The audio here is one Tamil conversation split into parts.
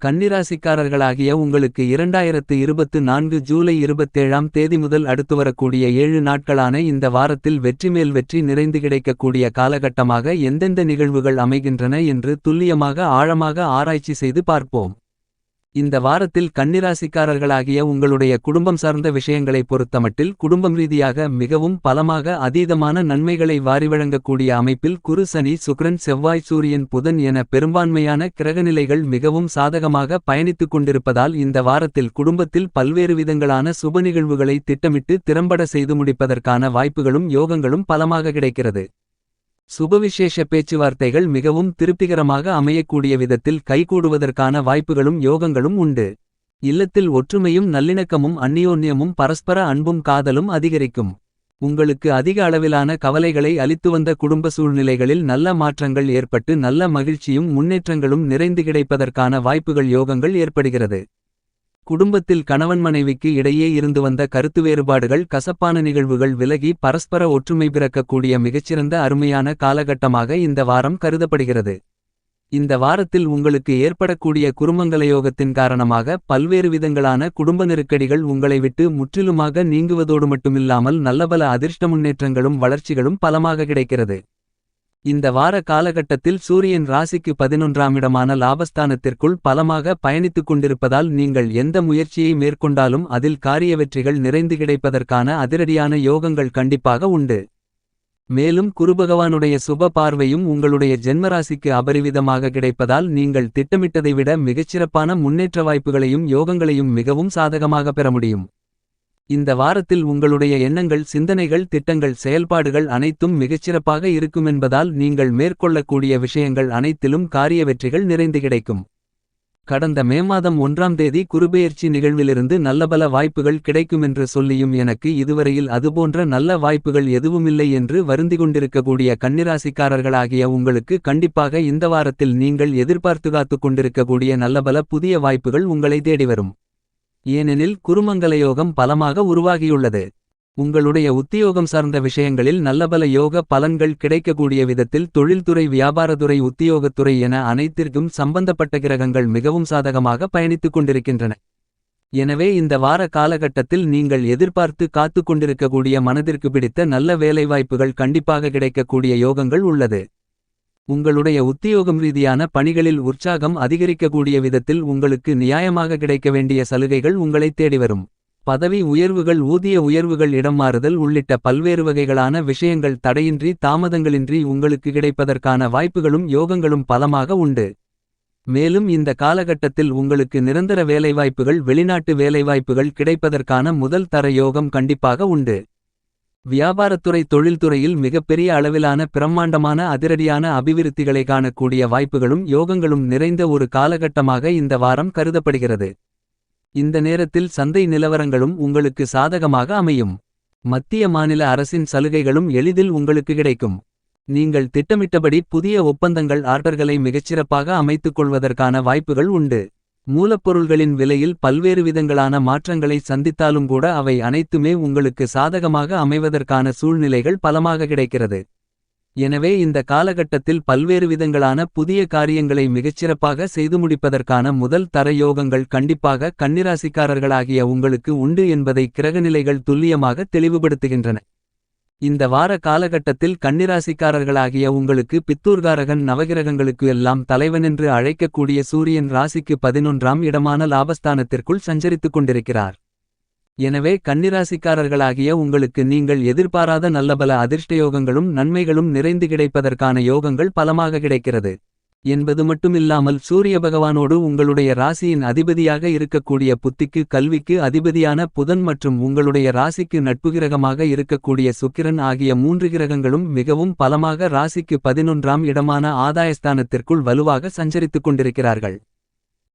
கன்னிராசிக்காரர்களாகிய உங்களுக்கு 2024 ஜூலை 27ஆம் தேதி முதல் அடுத்து வரக்கூடிய 7 நாட்களான இந்த வாரத்தில் வெற்றி மேல் வெற்றி நிறைந்து கிடைக்கக்கூடிய காலகட்டமாக எந்தெந்த நிகழ்வுகள் அமைகின்றன என்று துல்லியமாக ஆழமாக ஆராய்ச்சி செய்து பார்ப்போம். இந்த வாரத்தில் கன்னிராசிக்காரர்களாகிய உங்களுடைய குடும்பம் சார்ந்த விஷயங்களை பொறுத்தமட்டில் குடும்பம் ரீதியாக மிகவும் பலமாக அதீதமான நன்மைகளை வாரிவழங்கக்கூடிய அமைப்பில் குரு சனி சுக்கிரன் செவ்வாய் சூரியன் புதன் என பெரும்பான்மையான கிரகநிலைகள் மிகவும் சாதகமாக பயணித்துக் கொண்டிருப்பதால் இந்த வாரத்தில் குடும்பத்தில் பல்வேறு விதங்களான சுப நிகழ்வுகளை திட்டமிட்டு திறம்பட செய்து முடிப்பதற்கான வாய்ப்புகளும் யோகங்களும் பலமாக கிடைக்கிறது. சுபவிசேஷ பேச்சுவார்த்தைகள் மிகவும் திருப்திகரமாக அமையக்கூடிய விதத்தில் கைகூடுவதற்கான வாய்ப்புகளும் யோகங்களும் உண்டு. இல்லத்தில் ஒற்றுமையும் நல்லிணக்கமும் அந்நியோன்யமும் பரஸ்பர அன்பும் காதலும் அதிகரிக்கும். உங்களுக்கு அதிக அளவிலான கவலைகளை அளித்து வந்த குடும்ப சூழ்நிலைகளில் நல்ல மாற்றங்கள் ஏற்பட்டு நல்ல மகிழ்ச்சியும் முன்னேற்றங்களும் நிறைந்து கிடைப்பதற்கான வாய்ப்புகள் யோகங்கள் ஏற்படுகிறது. குடும்பத்தில் கணவன் மனைவிக்கு இடையே இருந்து வந்த கருத்து வேறுபாடுகள் கசப்பான நிகழ்வுகள் விலகி பரஸ்பர ஒற்றுமை பிறக்கக்கூடிய மிகச்சிறந்த அருமையான காலகட்டமாக இந்த வாரம் கருதப்படுகிறது. இந்த வாரத்தில் உங்களுக்கு ஏற்படக்கூடிய குருமங்கலயோகத்தின் காரணமாக பல்வேறு விதங்களான குடும்ப நெருக்கடிகள் உங்களை விட்டு முற்றிலுமாக நீங்குவதோடு மட்டுமில்லாமல் நல்லபல அதிர்ஷ்ட முன்னேற்றங்களும் வளர்ச்சிகளும் பலமாக கிடைக்கிறது. இந்த வார காலகட்டத்தில் சூரியன் ராசிக்கு 11ஆம் இடமான லாபஸ்தானத்திற்குள் பலமாக பயணித்துக் கொண்டிருப்பதால் நீங்கள் எந்த முயற்சியை மேற்கொண்டாலும் அதில் காரிய வெற்றிகள் நிறைந்து கிடைப்பதற்கான அதிரடியான யோகங்கள் கண்டிப்பாக உண்டு. மேலும் குருபகவானுடைய சுப பார்வையும் உங்களுடைய ஜென்மராசிக்கு அபரிவிதமாக கிடைப்பதால் நீங்கள் திட்டமிட்டதை விட மிகச்சிறப்பான முன்னேற்ற வாய்ப்புகளையும் யோகங்களையும் மிகவும் சாதகமாக பெற முடியும். இந்த வாரத்தில் உங்களுடைய எண்ணங்கள் சிந்தனைகள் திட்டங்கள் செயல்பாடுகள் அனைத்தும் மிகச்சிறப்பாக இருக்குமென்பதால் நீங்கள் மேற்கொள்ளக்கூடிய விஷயங்கள் அனைத்திலும் காரிய வெற்றிகள் நிறைந்து கிடைக்கும். கடந்த மே மாதம் 1ஆம் தேதி குருபெயர்ச்சி நிகழ்விலிருந்து நல்லபல வாய்ப்புகள் கிடைக்குமென்று சொல்லியும் எனக்கு இதுவரையில் அதுபோன்ற நல்ல வாய்ப்புகள் எதுவுமில்லை என்று வருந்திக்கொண்டிருக்கக்கூடிய கன்னிராசிக்காரர்களாகிய உங்களுக்கு கண்டிப்பாக இந்த வாரத்தில் நீங்கள் எதிர்பார்த்து காத்துக் கொண்டிருக்கக்கூடிய நல்லபல புதிய வாய்ப்புகள் உங்களை தேடிவரும். ஏனெனில் குருமங்கலயோகம் பலமாக உருவாகியுள்ளது. உங்களுடைய உத்தியோகம் சார்ந்த விஷயங்களில் நல்லபல யோக பலன்கள் கிடைக்கக்கூடிய விதத்தில் தொழில்துறை வியாபாரத்துறை உத்தியோகத்துறை என அனைத்திற்கும் சம்பந்தப்பட்ட கிரகங்கள் மிகவும் சாதகமாக பயணித்துக் கொண்டிருக்கின்றன. எனவே இந்த வார காலகட்டத்தில் நீங்கள் எதிர்பார்த்து காத்துக் கொண்டிருக்கக்கூடிய மனதிற்கு பிடித்த நல்ல வேலைவாய்ப்புகள் கண்டிப்பாக கிடைக்கக்கூடிய யோகங்கள் உள்ளது. உங்களுடைய உத்தியோகம் ரீதியான பணிகளில் உற்சாகம் அதிகரிக்கக்கூடிய விதத்தில் உங்களுக்கு நியாயமாக கிடைக்க வேண்டிய சலுகைகள் உங்களை தேடிவரும். பதவி உயர்வுகள் ஊதிய உயர்வுகள் இடம் மாறுதல் உள்ளிட்ட பல்வேறு வகைகளான விஷயங்கள் தடையின்றி தாமதங்களின்றி உங்களுக்கு கிடைப்பதற்கான வாய்ப்புகளும் யோகங்களும் பலமாக உண்டு. மேலும் இந்த காலகட்டத்தில் உங்களுக்கு நிரந்தர வேலைவாய்ப்புகள் வெளிநாட்டு வேலைவாய்ப்புகள் கிடைப்பதற்கான முதல் தர யோகம் கண்டிப்பாக உண்டு. வியாபாரத்துறை தொழில்துறையில் மிகப்பெரிய அளவிலான பிரம்மாண்டமான அதிரடியான அபிவிருத்திகளை காணக்கூடிய வாய்ப்புகளும் யோகங்களும் நிறைந்த ஒரு காலகட்டமாக இந்த வாரம் கருதப்படுகிறது. இந்த நேரத்தில் சந்தை நிலவரங்களும் உங்களுக்கு சாதகமாக அமையும். மத்திய மாநில அரசின் சலுகைகளும் எளிதில் உங்களுக்கு கிடைக்கும். நீங்கள் திட்டமிட்டபடி புதிய ஒப்பந்தங்கள் ஆர்டர்களை மிகச்சிறப்பாக அமைத்துக் கொள்வதற்கான வாய்ப்புகள் உண்டு. மூலப்பொருள்களின் விலையில் பல்வேறு விதங்களான மாற்றங்களை சந்தித்தாலும் கூட அவை அனைத்துமே உங்களுக்கு சாதகமாக அமைவதற்கான சூழ்நிலைகள் பலமாக கிடைக்கிறது. எனவே இந்த காலகட்டத்தில் பல்வேறு விதங்களான புதிய காரியங்களை மிகச்சிறப்பாக செய்து முடிப்பதற்கான முதல் தர யோகங்கள் கண்டிப்பாக கன்னிராசிக்காரர்களாகிய உங்களுக்கு உண்டு என்பதை கிரகநிலைகள் துல்லியமாக தெளிவுபடுத்துகின்றன. இந்த வார காலகட்டத்தில் கன்னிராசிக்காரர்களாகிய உங்களுக்கு பித்தூர்காரகன் நவகிரகங்களுக்கு எல்லாம் தலைவனென்று அழைக்கக்கூடிய சூரியன் ராசிக்கு 11ஆம் இடமான லாபஸ்தானத்திற்குள் சஞ்சரித்துக் கொண்டிருக்கிறார். எனவே கன்னிராசிக்காரர்களாகிய உங்களுக்கு நீங்கள் எதிர்பாராத நல்லபல அதிர்ஷ்டயோகங்களும் நன்மைகளும் நிறைந்து கிடைப்பதற்கான யோகங்கள் பலமாக கிடைக்கிறது என்பது மட்டுமில்லாமல் சூரிய பகவானோடு உங்களுடைய ராசியின் அதிபதியாக இருக்கக்கூடிய புத்திக்கு கல்விக்கு அதிபதியான புதன் மற்றும் உங்களுடைய ராசிக்கு நட்புகிரகமாக இருக்கக்கூடிய சுக்கிரன் ஆகிய 3 கிரகங்களும் மிகவும் பலமாக ராசிக்கு 11ஆம் இடமான ஆதாயஸ்தானத்திற்குள் வலுவாக சஞ்சரித்துக் கொண்டிருக்கிறார்கள்.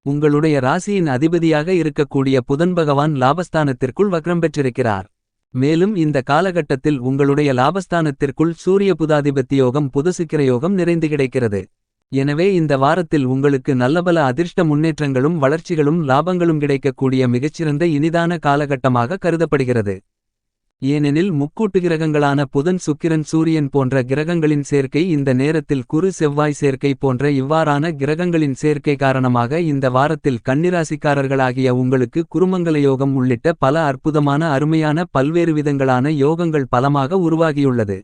உங்களுடைய ராசியின் அதிபதியாக இருக்கக்கூடிய புதன் பகவான் லாபஸ்தானத்திற்குள் வக்ரம் பெற்றிருக்கிறார். மேலும் இந்த காலகட்டத்தில் உங்களுடைய லாபஸ்தானத்திற்குள் சூரிய புதாதிபத்தியோகம் புதசுக்கிரயோகம் நிறைந்து கிடைக்கிறது. எனவே இந்த வாரத்தில் உங்களுக்கு நல்லபல அதிர்ஷ்ட முன்னேற்றங்களும் வளர்ச்சிகளும் லாபங்களும் கிடைக்கக்கூடிய மிகச்சிறந்த இனிதான காலகட்டமாக கருதப்படுகிறது. ஏனெனில் முக்கூட்டு கிரகங்களான புதன் சுக்கிரன் சூரியன் போன்ற கிரகங்களின் சேர்க்கை இந்த நேரத்தில் குரு செவ்வாய் சேர்க்கை போன்ற இவ்வாறான கிரகங்களின் சேர்க்கை காரணமாக இந்த வாரத்தில் கன்னிராசிக்காரர்களாகிய உங்களுக்கு குருமங்கல யோகம் உள்ளிட்ட பல அற்புதமான அருமையான பல்வேறு விதங்களான யோகங்கள் பலமாக உருவாகியுள்ளது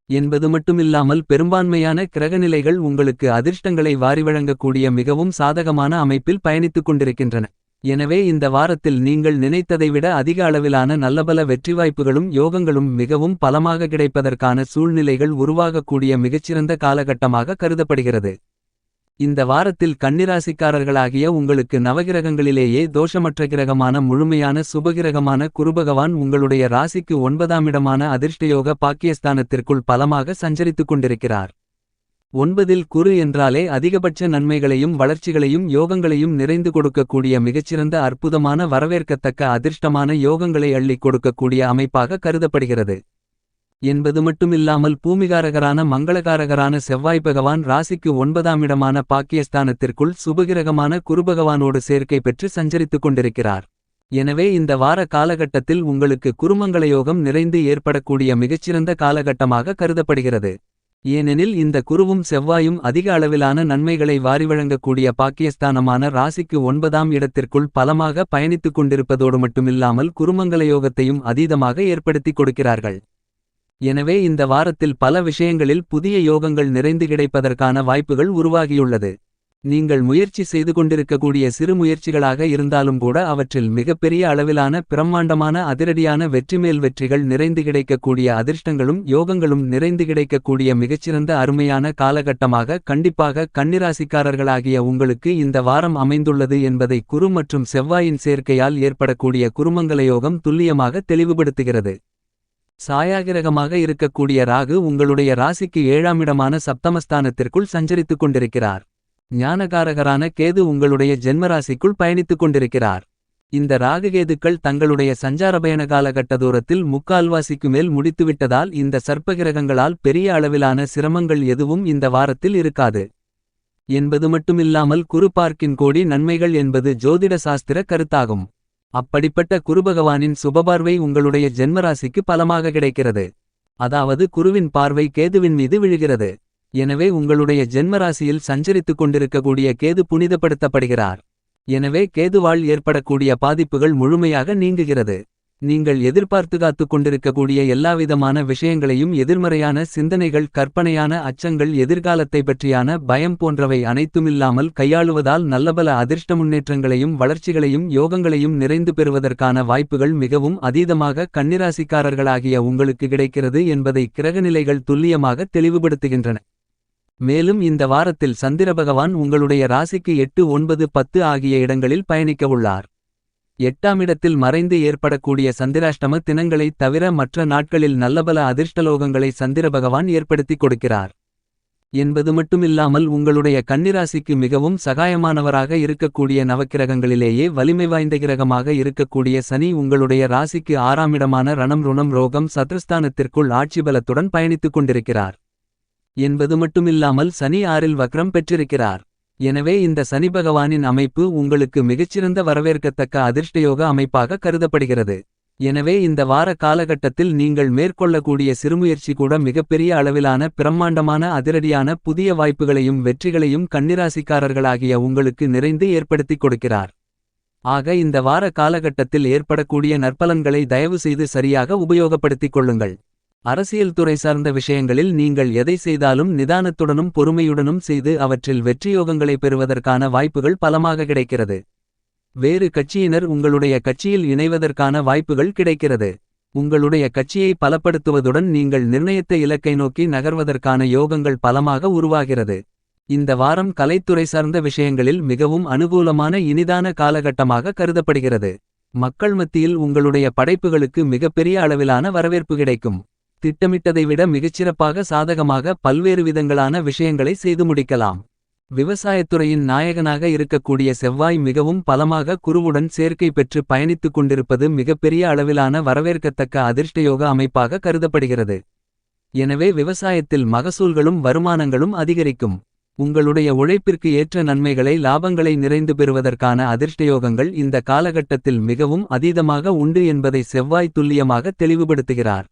என்பது மட்டுமில்லாமல் பெரும்பான்மையான கிரகநிலைகள் உங்களுக்கு அதிர்ஷ்டங்களை வாரி வழங்கக்கூடிய மிகவும் சாதகமான அமைப்பில் பயணித்துக் கொண்டிருக்கின்றன. எனவே இந்த வாரத்தில் நீங்கள் நினைத்ததை விட அதிக அளவிலான நல்லபல வெற்றி வாய்ப்புகளும் யோகங்களும் மிகவும் பலமாக கிடைப்பதற்கான சூழ்நிலைகள் உருவாகக்கூடிய மிகச்சிறந்த காலகட்டமாக கருதப்படுகிறது. இந்த வாரத்தில் கன்னிராசிக்காரர்களாகிய உங்களுக்கு நவகிரகங்களிலேயே தோஷமற்ற கிரகமான முழுமையான சுபகிரகமான குருபகவான் உங்களுடைய ராசிக்கு 9ஆம் இடமான அதிர்ஷ்டயோக பாக்கியஸ்தானத்திற்குள் பலமாக சஞ்சரித்துக் கொண்டிருக்கிறார். 9இல் குரு என்றாலே அதிகபட்ச நன்மைகளையும் வளர்ச்சிகளையும் யோகங்களையும் நிறைந்து கொடுக்கக்கூடிய மிகச்சிறந்த அற்புதமான வரவேற்கத்தக்க அதிர்ஷ்டமான யோகங்களை அள்ளிக் கொடுக்கக்கூடிய அமைப்பாக கருதப்படுகிறது. என்பது மட்டுமில்லாமல் பூமிகாரகரான மங்களகாரகரான செவ்வாய் பகவான் ராசிக்கு 9ஆம் இடமான பாக்கியஸ்தானத்திற்குள் சுபகிரகமான குருபகவானோடு சேர்க்கை பெற்று சஞ்சரித்துக் கொண்டிருக்கிறார். எனவே இந்த வார காலகட்டத்தில் உங்களுக்கு குருமங்கள யோகம் நிறைந்து ஏற்படக்கூடிய மிகச்சிறந்த காலகட்டமாக கருதப்படுகிறது. ஏனெனில் இந்த குருவும் செவ்வாயும் அதிக அளவிலான நன்மைகளை வாரி வழங்கக்கூடிய பாக்கியஸ்தானமான ராசிக்கு 9ஆம் இடத்திற்குள் பலமாக பயணித்துக் கொண்டிருப்பதோடு மட்டுமில்லாமல் குருமங்கள யோகத்தையும் அதீதமாக ஏற்படுத்திக் கொடுக்கிறார்கள். எனவே இந்த வாரத்தில் பல விஷயங்களில் புதிய யோகங்கள் நிறைந்து கிடைப்பதற்கான வாய்ப்புகள் உருவாகியுள்ளது. நீங்கள் முயற்சி செய்து கொண்டிருக்கக்கூடிய சிறு முயற்சிகளாக இருந்தாலும் கூட அவற்றில் மிகப்பெரிய அளவிலான பிரம்மாண்டமான அதிரடியான வெற்றிமேல் வெற்றிகள் நிறைந்து கிடைக்கக்கூடிய அதிர்ஷ்டங்களும் யோகங்களும் நிறைந்து கிடைக்கக்கூடிய மிகச்சிறந்த அருமையான காலகட்டமாக கண்டிப்பாக கன்னிராசிக்காரர்களாகிய உங்களுக்கு இந்த வாரம் அமைந்துள்ளது என்பதை குரு மற்றும் செவ்வாயின் சேர்க்கையால் ஏற்படக்கூடிய குருமங்கல யோகம் துல்லியமாக தெளிவுபடுத்துகிறது. சாயாகிரகமாக இருக்கக்கூடிய ராகு உங்களுடைய ராசிக்கு 7ஆம் இடமான சப்தமஸ்தானத்திற்குள் சஞ்சரித்துக் கொண்டிருக்கிறார். ஞானகாரகரான கேது உங்களுடைய ஜென்மராசிக்குள் பயணித்துக் கொண்டிருக்கிறார். இந்த ராகுகேதுக்கள் தங்களுடைய சஞ்சாரபயண காலகட்ட தூரத்தில் முக்கால்வாசிக்கு மேல் முடித்துவிட்டதால் இந்த சர்ப்பகிரகங்களால் பெரிய அளவிலான சிரமங்கள் எதுவும் இந்த வாரத்தில் இருக்காது. என்பது மட்டுமில்லாமல் குரு பார்க்கின் கோடி நன்மைகள் என்பது ஜோதிட சாஸ்திர கருத்தாகும். அப்படிப்பட்ட குருபகவானின் சுபபார்வை உங்களுடைய ஜென்மராசிக்கு பலமாக கிடைக்கிறது. அதாவது குருவின் பார்வை கேதுவின் மீது விழுகிறது. எனவே உங்களுடைய ஜென்மராசியில் சஞ்சரித்துக் கொண்டிருக்கக்கூடிய கேது புனிதப்படுத்தப்படுகிறார். எனவே கேதுவால் ஏற்படக்கூடிய பாதிப்புகள் முழுமையாக நீங்குகிறது. நீங்கள் எதிர்பார்த்து காத்துக் கொண்டிருக்கக்கூடிய எல்லாவிதமான விஷயங்களையும் எதிர்மறையான சிந்தனைகள் கற்பனையான அச்சங்கள் எதிர்காலத்தை பற்றியான பயம் போன்றவை அனைத்துமில்லாமல் கையாளுவதால் நல்லபல அதிர்ஷ்ட முன்னேற்றங்களையும் வளர்ச்சிகளையும் யோகங்களையும் நிறைந்து பெறுவதற்கான வாய்ப்புகள் மிகவும் அதீதமாக கன்னிராசிக்காரர்களாகிய உங்களுக்கு கிடைக்கிறது என்பதை கிரகநிலைகள் துல்லியமாக தெளிவுபடுத்துகின்றன. மேலும் இந்த வாரத்தில் சந்திரபகவான் உங்களுடைய ராசிக்கு 8 9 10 ஆகிய இடங்களில் பயணிக்க உள்ளார். 8ஆம் இடத்தில் மறைந்து ஏற்படக்கூடிய சந்திராஷ்டம தினங்களை தவிர மற்ற நாட்களில் நல்லபல அதிர்ஷ்டலோகங்களை சந்திரபகவான் ஏற்படுத்திக் கொடுக்கிறார். என்பது மட்டுமில்லாமல் உங்களுடைய கன்னிராசிக்கு மிகவும் சகாயமானவராக இருக்கக்கூடிய நவக்கிரகங்களிலேயே வலிமை வாய்ந்த கிரகமாக இருக்கக்கூடிய சனி உங்களுடைய ராசிக்கு 6ஆம் இடமான ரணம் ருணம் ரோகம் சத்ருஸ்தானத்திற்குள் ஆட்சிபலத்துடன் பயணித்துக் கொண்டிருக்கிறார். என்பது மட்டுமில்லாமல் சனி 6இல் வக்ரம் பெற்றிருக்கிறார். எனவே இந்த சனி பகவானின் அமைப்பு உங்களுக்கு மிகச்சிறந்த வரவேற்கத்தக்க அதிர்ஷ்டயோக அமைப்பாக கருதப்படுகிறது. எனவே இந்த வார காலகட்டத்தில் நீங்கள் மேற்கொள்ளக்கூடிய சிறுமுயற்சி கூட மிகப்பெரிய அளவிலான பிரம்மாண்டமான அதிரடியான புதிய வாய்ப்புகளையும் வெற்றிகளையும் கன்னிராசிக்காரர்களாகிய உங்களுக்கு நிறைந்து ஏற்படுத்திக் கொடுக்கிறார். ஆக இந்த வார காலகட்டத்தில் ஏற்படக்கூடிய நற்பலன்களை தயவு செய்து சரியாக உபயோகப்படுத்திக் கொள்ளுங்கள். அரசியல் துறை சார்ந்த விஷயங்களில் நீங்கள் எதை செய்தாலும் நிதானத்துடனும் பொறுமையுடனும் செய்து அவற்றில் வெற்றியோகங்களை பெறுவதற்கான வாய்ப்புகள் பலமாக கிடைக்கிறது. வேறு கட்சியினர் உங்களுடைய கட்சியில் இணைவதற்கான வாய்ப்புகள் கிடைக்கிறது. உங்களுடைய கட்சியை பலப்படுத்துவதுடன் நீங்கள் நிர்ணயித்த இலக்கை நோக்கி நகர்வதற்கான யோகங்கள் பலமாக உருவாகிறது. இந்த வாரம் கலைத்துறை சார்ந்த விஷயங்களில் மிகவும் அனுகூலமான இனிதான காலகட்டமாக கருதப்படுகிறது. மக்கள் மத்தியில் உங்களுடைய படைப்புகளுக்கு மிகப்பெரிய அளவிலான வரவேற்பு கிடைக்கும். திட்டமிட்டதை விட மிகச்சிறப்பாக சாதகமாக பல்வேறு விதங்களான விஷயங்களை செய்து முடிக்கலாம். விவசாயத்துறையின் நாயகனாக இருக்கக்கூடிய செவ்வாய் மிகவும் பலமாக குருவுடன் சேர்க்கை பெற்று பயணித்துக் கொண்டிருப்பது மிகப்பெரிய அளவிலான வரவேற்கத்தக்க அதிர்ஷ்டயோக அமைப்பாக கருதப்படுகிறது. எனவே விவசாயத்தில் மகசூல்களும் வருமானங்களும் அதிகரிக்கும். உங்களுடைய உழைப்பிற்கு ஏற்ற நன்மைகளை லாபங்களை நிறைந்து பெறுவதற்கான அதிர்ஷ்டயோகங்கள் இந்த காலகட்டத்தில் மிகவும் அதீதமாக உண்டு என்பதை செவ்வாய் துல்லியமாக தெளிவுபடுத்துகிறார்.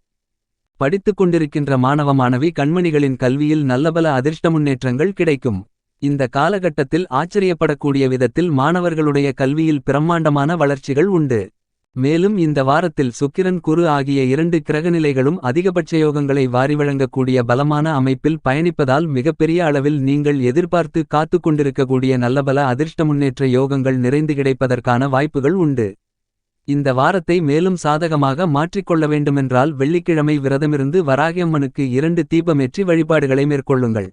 படித்துக் கொண்டிருக்கின்ற மாணவ மாணவி கண்மணிகளின் கல்வியில் நல்லபல அதிர்ஷ்ட முன்னேற்றங்கள் கிடைக்கும். இந்த காலகட்டத்தில் ஆச்சரியப்படக்கூடிய விதத்தில் மாணவர்களுடைய கல்வியில் பிரம்மாண்டமான வளர்ச்சிகள் உண்டு. மேலும் இந்த வாரத்தில் சுக்கிரன் குரு ஆகிய 2 கிரகநிலைகளும் அதிகபட்ச யோகங்களை வாரி வழங்கக்கூடிய பலமான அமைப்பில் பயணிப்பதால் மிகப்பெரிய அளவில் நீங்கள் எதிர்பார்த்து காத்துக் கொண்டிருக்கக்கூடிய நல்லபல அதிர்ஷ்ட முன்னேற்ற யோகங்கள் நிறைந்து கிடைப்பதற்கான வாய்ப்புகள் உண்டு. இந்த வாரத்தை மேலும் சாதகமாக மாற்றிக்கொள்ள வேண்டுமென்றால் வெள்ளிக்கிழமை விரதமிருந்து வராகியம்மனுக்கு 2 தீபமேற்றி வழிபாடுகளை மேற்கொள்ளுங்கள்.